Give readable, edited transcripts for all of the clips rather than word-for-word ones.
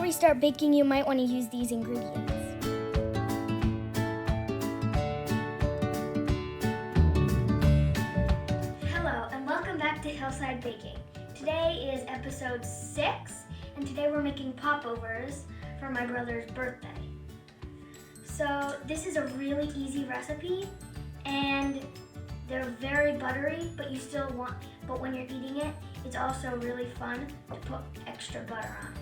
we start baking, you might want to use these ingredients. Hello, and welcome back to Hillside Baking. Today is episode 6, and today we're making popovers for my brother's birthday. So this is a really easy recipe, and they're very buttery, but when you're eating it, it's also really fun to put extra butter on.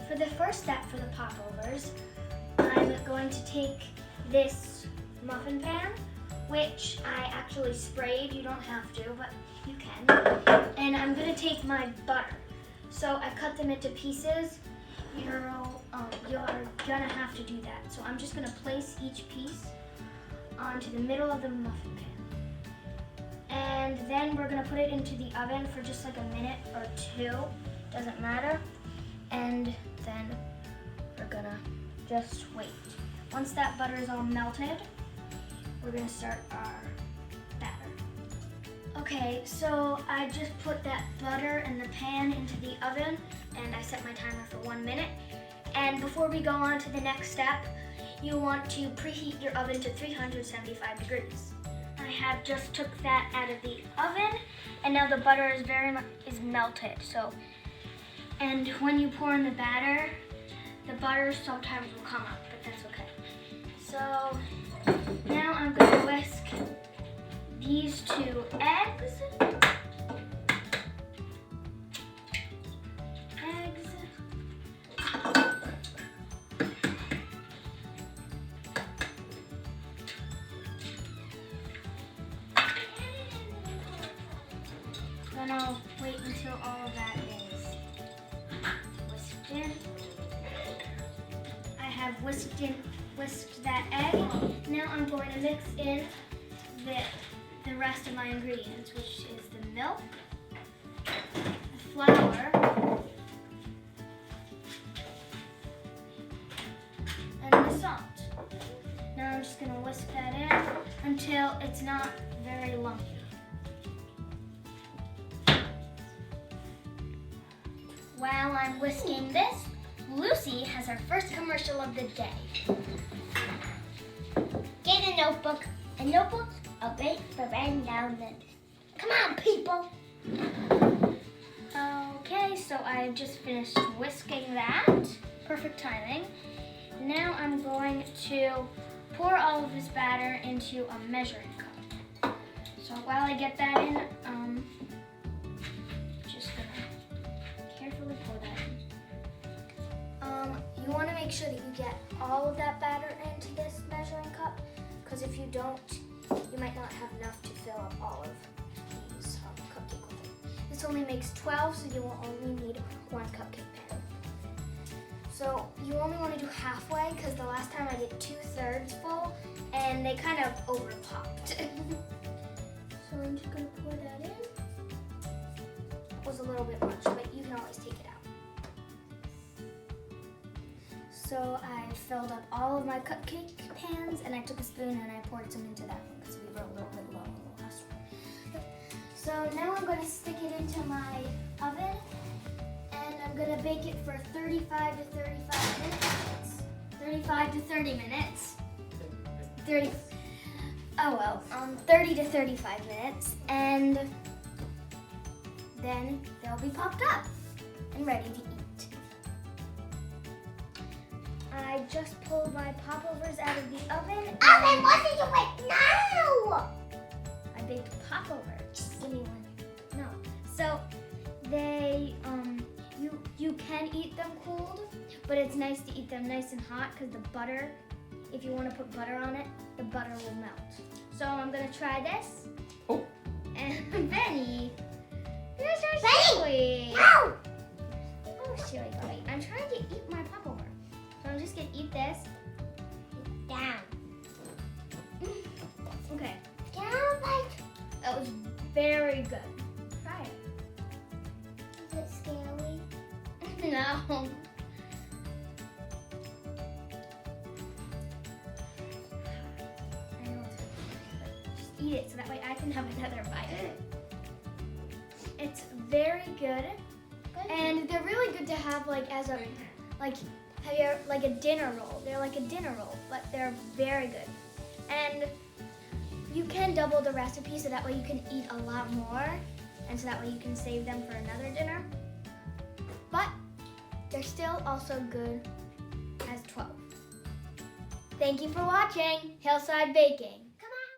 For the first step for the popovers, I'm going to take this muffin pan, which I actually sprayed. You don't have to, but you can. And I'm going to take my butter. So I cut them into pieces. You're gonna have to do that. So I'm just gonna place each piece onto the middle of the muffin pan. And then we're gonna put it into the oven for just like a minute or 2, doesn't matter. And then we're gonna just wait. Once that butter is all melted, we're gonna start our batter. Okay, so I just put that butter and the pan into the oven, and I set my timer for 1 minute. And before we go on to the next step, you want to preheat your oven to 375 degrees. I have just took that out of the oven, and now the butter is melted. And when you pour in the batter, the butter sometimes will come up, but that's okay. So now I'm going to whisk these 2 eggs. Then I'll wait until all of that is whisked in. I have whisked that egg. Now I'm going to mix in the rest of my ingredients, which is the milk, the flour, and the salt. Now I'm just going to whisk that in until it's not very lumpy. While I'm whisking this, Lucy has her first commercial of the day. Get a notebook. A notebook's a great for writing down the... Come on, people! Okay, so I just finished whisking that. Perfect timing. Now I'm going to pour all of this batter into a measuring cup. So while I get that in, just gonna carefully pour that in. You want to make sure that you get all of that batter into this measuring cup, because if you don't, you might not have enough to fill up all of these cupcake with it. This only makes 12, so you will only need 1 cupcake pan. So you only want to do halfway, because the last time I did 2/3 full, and they kind of over popped. So I'm just going to pour that in. It was a little bit much, but you can always take it out. So I filled up all of my cupcake pans, and I took a spoon and I poured some into that one because we were a little bit low on the last one. So now I'm going to stick it into my oven, and I'm going to bake it for 35 to 35 minutes. 35 to 30 minutes. 30 to 35 minutes, and then they'll be popped up and ready to eat. I just pulled my popovers out of the oven. Oven, what did you make now? I baked popovers. Give me one. No. So they, you can eat them cooled, but it's nice to eat them nice and hot because the butter, if you want to put butter on it, the butter will melt. So I'm gonna try this. Oh. And Benny, you're so Benny! silly. No! Oh, silly buddy. I'm trying to eat my popover. So I'm just gonna eat this. Down. Okay. Down, like... That was very good. Try it. Is it scary? No. Just eat it so that way I can have another bite. It's very good. Go And they're really good to have like as a like have you like a dinner roll. They're like a dinner roll, but they're very good. And you can double the recipe so that way you can eat a lot more, and so that way you can save them for another dinner. But they're still also good as 12. Thank you for watching Hillside Baking.